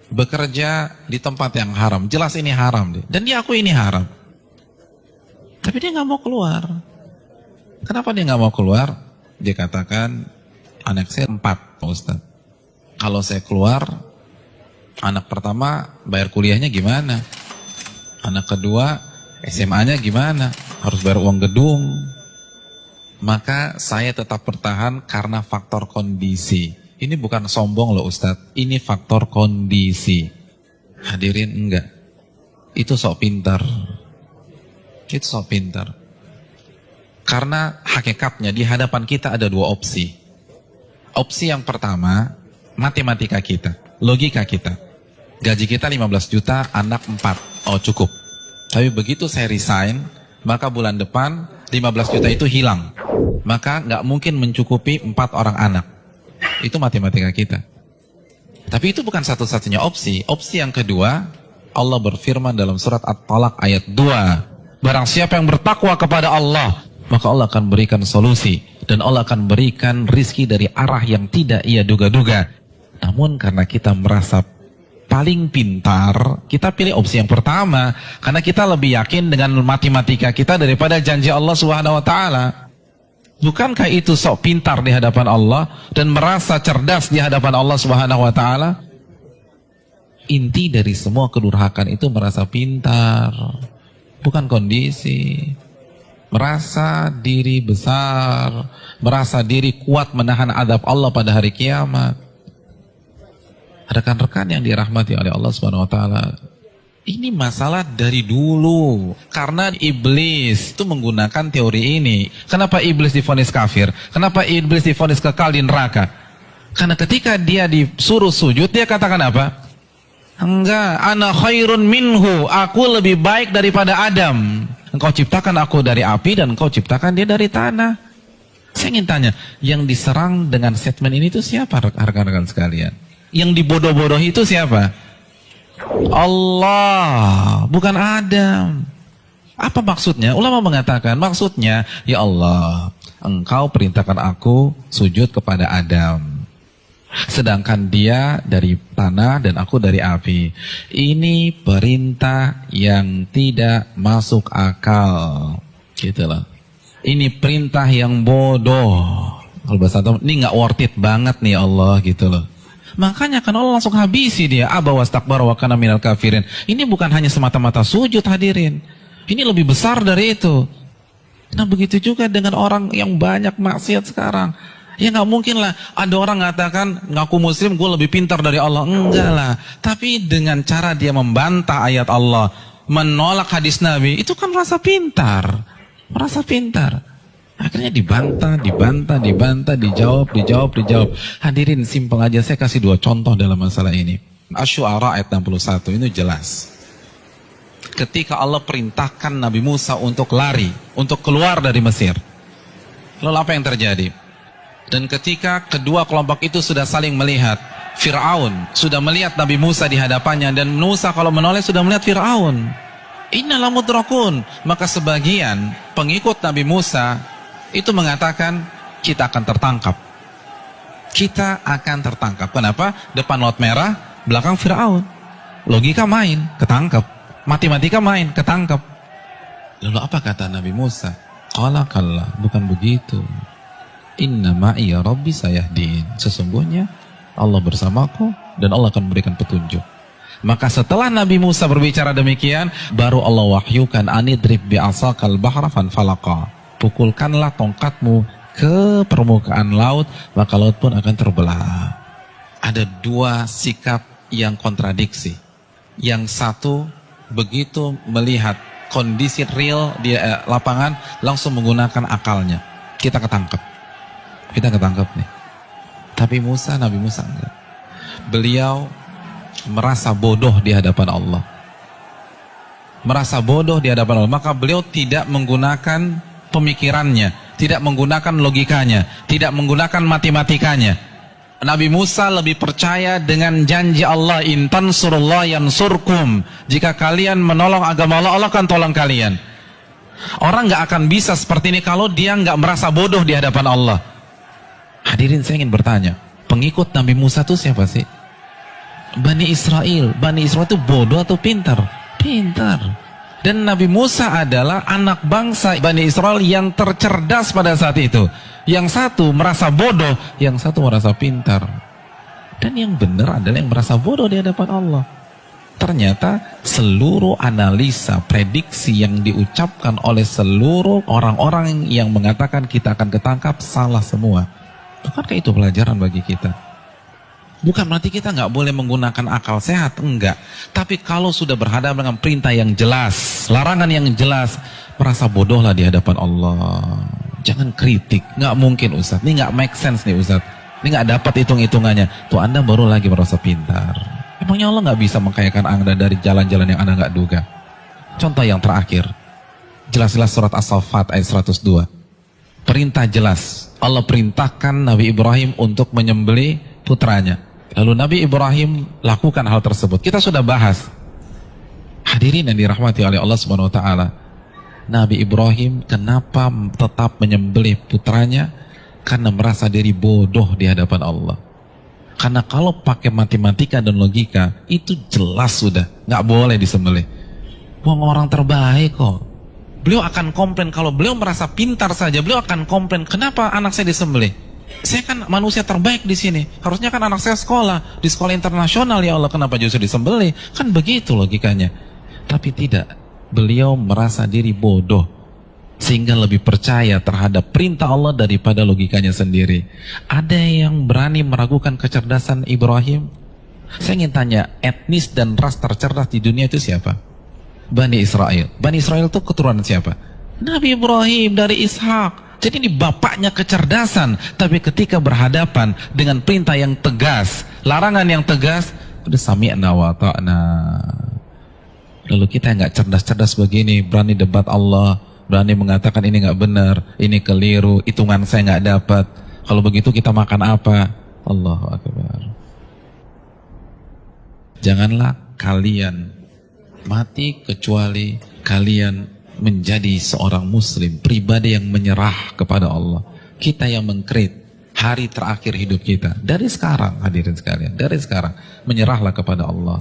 bekerja di tempat yang haram. Jelas ini haram deh. Dan dia akui ini haram. Tapi dia nggak mau keluar. Kenapa dia nggak mau keluar? Dia katakan, anak saya 4, Ustaz. Kalau saya keluar, anak pertama bayar kuliahnya gimana? Anak kedua SMA-nya gimana? Harus bayar uang gedung. Maka saya tetap bertahan karena faktor kondisi. Ini bukan sombong loh Ustadz, ini faktor kondisi. Hadirin enggak. Itu sok pintar. Itu sok pintar. Karena hakikatnya di hadapan kita ada 2 opsi. Opsi yang pertama, matematika kita, logika kita. Gaji kita 15 juta, anak 4. Oh cukup. Tapi begitu saya resign, maka bulan depan 15 juta itu hilang. Maka nggak mungkin mencukupi 4 orang anak. Itu matematika kita. Tapi itu bukan satu-satunya opsi. Opsi yang kedua, Allah berfirman dalam surat At-Talaq ayat 2. Barang siapa yang bertakwa kepada Allah, maka Allah akan berikan solusi. Dan Allah akan berikan rizki dari arah yang tidak ia duga-duga. Namun karena kita merasa paling pintar, kita pilih opsi yang pertama. Karena kita lebih yakin dengan matematika kita daripada janji Allah Subhanahu wa Ta'ala. Bukankah itu sok pintar di hadapan Allah dan merasa cerdas di hadapan Allah Subhanahu wa Ta'ala? Inti dari semua kedurhakaan itu merasa pintar, bukan kondisi. Merasa diri besar, merasa diri kuat menahan adab Allah pada hari kiamat. Rekan-rekan yang dirahmati oleh Allah Subhanahu wa Ta'ala, ini masalah dari dulu. Karena iblis itu menggunakan teori ini. Kenapa iblis divonis kafir? Kenapa iblis divonis kekal di neraka? Karena ketika dia disuruh sujud, dia katakan apa? Enggak, ana khairun minhu. Aku lebih baik daripada Adam. Engkau ciptakan aku dari api dan engkau ciptakan dia dari tanah. Saya ingin tanya, yang diserang dengan statement ini itu siapa rekan-rekan sekalian? Yang dibodoh-bodohi itu siapa? Allah, bukan Adam. Apa maksudnya? Ulama mengatakan maksudnya, ya Allah, engkau perintahkan aku sujud kepada Adam, sedangkan dia dari tanah dan aku dari api. Ini perintah yang tidak masuk akal, gitulah. Ini perintah yang bodoh. Kalau bahasa Arab, ini nggak worth it banget nih Allah, gitu loh. Makanya kan Allah langsung habisi dia. Aba wastakbara wa kana minal kafirin. Ini bukan hanya semata-mata sujud hadirin. Ini lebih besar dari itu. Nah begitu juga dengan orang yang banyak maksiat sekarang. Ya nggak mungkin lah ada orang mengatakan ngaku muslim gue lebih pintar dari Allah. Enggak lah. Tapi dengan cara dia membantah ayat Allah, menolak hadis Nabi, itu kan rasa pintar. Merasa pintar. Akhirnya dibantah, dijawab. Hadirin simpel aja, saya kasih 2 contoh dalam masalah ini. Asy-Syu'ara ayat 61, ini jelas. Ketika Allah perintahkan Nabi Musa untuk lari, untuk keluar dari Mesir. Lalu apa yang terjadi? Dan ketika kedua kelompok itu sudah saling melihat, Fir'aun sudah melihat Nabi Musa di hadapannya, dan Musa kalau menoleh sudah melihat Fir'aun. Inna lamudrakun. Maka sebagian pengikut Nabi Musa itu mengatakan kita akan tertangkap. Kita akan tertangkap. Kenapa? Depan laut merah, belakang Fir'aun. Logika main, ketangkap. Matematika main, ketangkap. Lalu apa kata Nabi Musa? Qala kalla, bukan begitu. Inna ma'iya rabbi sayahdin. Sesungguhnya Allah bersamaku dan Allah akan memberikan petunjuk. Maka setelah Nabi Musa berbicara demikian, baru Allah wahyukan anidrib bi'asakal bahra fanfalaqa. Pukulkanlah tongkatmu ke permukaan laut, maka laut pun akan terbelah. Ada 2 sikap yang kontradiksi. Yang satu begitu melihat kondisi real di lapangan, langsung menggunakan akalnya. Kita ketangkep nih. Tapi Nabi Musa enggak. Beliau merasa bodoh di hadapan Allah. Maka beliau tidak menggunakan pemikirannya, tidak menggunakan logikanya, tidak menggunakan matematikanya. Nabi Musa lebih percaya dengan janji Allah, in tansurullah yansurkum. Jika kalian menolong agama Allah, Allah akan tolong kalian. Orang nggak akan bisa seperti ini kalau dia nggak merasa bodoh di hadapan Allah. Hadirin, saya ingin bertanya, pengikut Nabi Musa itu siapa sih? Bani Israel itu bodoh atau pintar? Pintar. Dan Nabi Musa adalah anak bangsa Bani Israel yang tercerdas pada saat itu. Yang satu merasa bodoh, yang satu merasa pintar. Dan yang benar adalah yang merasa bodoh di hadapan Allah. Ternyata seluruh analisa, prediksi yang diucapkan oleh seluruh orang-orang yang mengatakan kita akan ketangkap salah semua. Bukankah itu pelajaran bagi kita? Bukan berarti kita nggak boleh menggunakan akal sehat, enggak. Tapi kalau sudah berhadapan dengan perintah yang jelas, larangan yang jelas, merasa bodohlah di hadapan Allah. Jangan kritik, nggak mungkin Ustaz. Ini nggak make sense nih Ustaz. Ini nggak dapat hitung-hitungannya. Tuh Anda baru lagi merasa pintar. Emangnya Allah nggak bisa mengkayakan Anda dari jalan-jalan yang Anda nggak duga? Contoh yang terakhir, jelas-jelas surat As-Saffat ayat 102. Perintah jelas. Allah perintahkan Nabi Ibrahim untuk menyembelih putranya. Lalu Nabi Ibrahim lakukan hal tersebut. Kita sudah bahas. Hadirin yang dirahmati oleh Allah Subhanahu wa taala. Nabi Ibrahim kenapa tetap menyembelih putranya? Karena merasa diri bodoh di hadapan Allah. Karena kalau pakai matematika dan logika, itu jelas sudah nggak boleh disembelih. Wong orang terbaik kok. Beliau akan komplain kalau beliau merasa pintar saja, beliau akan komplain, kenapa anak saya disembelih? Saya kan manusia terbaik di sini. Harusnya kan anak saya sekolah di sekolah internasional, ya Allah, kenapa justru disembelih? Kan begitu logikanya. Tapi tidak. Beliau merasa diri bodoh sehingga lebih percaya terhadap perintah Allah daripada logikanya sendiri. Ada yang berani meragukan kecerdasan Ibrahim? Saya ingin tanya, etnis dan ras tercerdas di dunia itu siapa? Bani Israel. Bani Israel itu keturunan siapa? Nabi Ibrahim dari Ishak. Jadi ini bapaknya kecerdasan, tapi ketika berhadapan dengan perintah yang tegas, larangan yang tegas, udah sami'na wa ta'na. Lalu kita nggak cerdas-cerdas begini, berani debat Allah, berani mengatakan ini nggak benar, ini keliru, hitungan saya nggak dapat. Kalau begitu kita makan apa? Allahu Akbar. Janganlah kalian mati kecuali kalian menjadi seorang muslim, pribadi yang menyerah kepada Allah. Kita yang mengkrit hari terakhir hidup kita. Dari sekarang, hadirin sekalian, dari sekarang, menyerahlah kepada Allah.